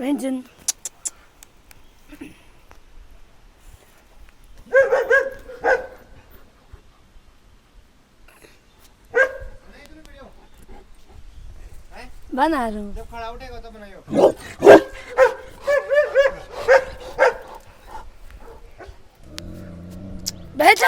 व्यंजन बना रहा हूँ। जब खड़ा उठेगा तो बनाइयो। बैठ